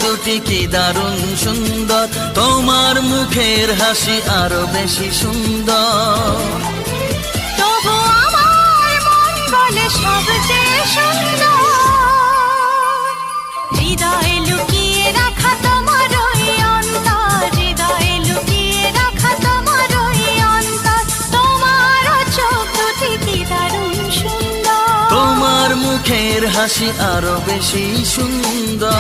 দুটি কি দারুণ সুন্দর, তোমার মুখের হাসি আরো বেশি সুন্দর। তবু আমার মন বলে সবচেয়ে সুন্দর, হৃদয়ে লুকিয়ে রাখা তোমার ওই অন্তর, হৃদয়ে লুকিয়ে রাখা তোমার ওই অন্তর। তোমার চোখ দুটি কি দারুণ সুন্দর, তোমার মুখের হাসি আরো বেশি সুন্দর।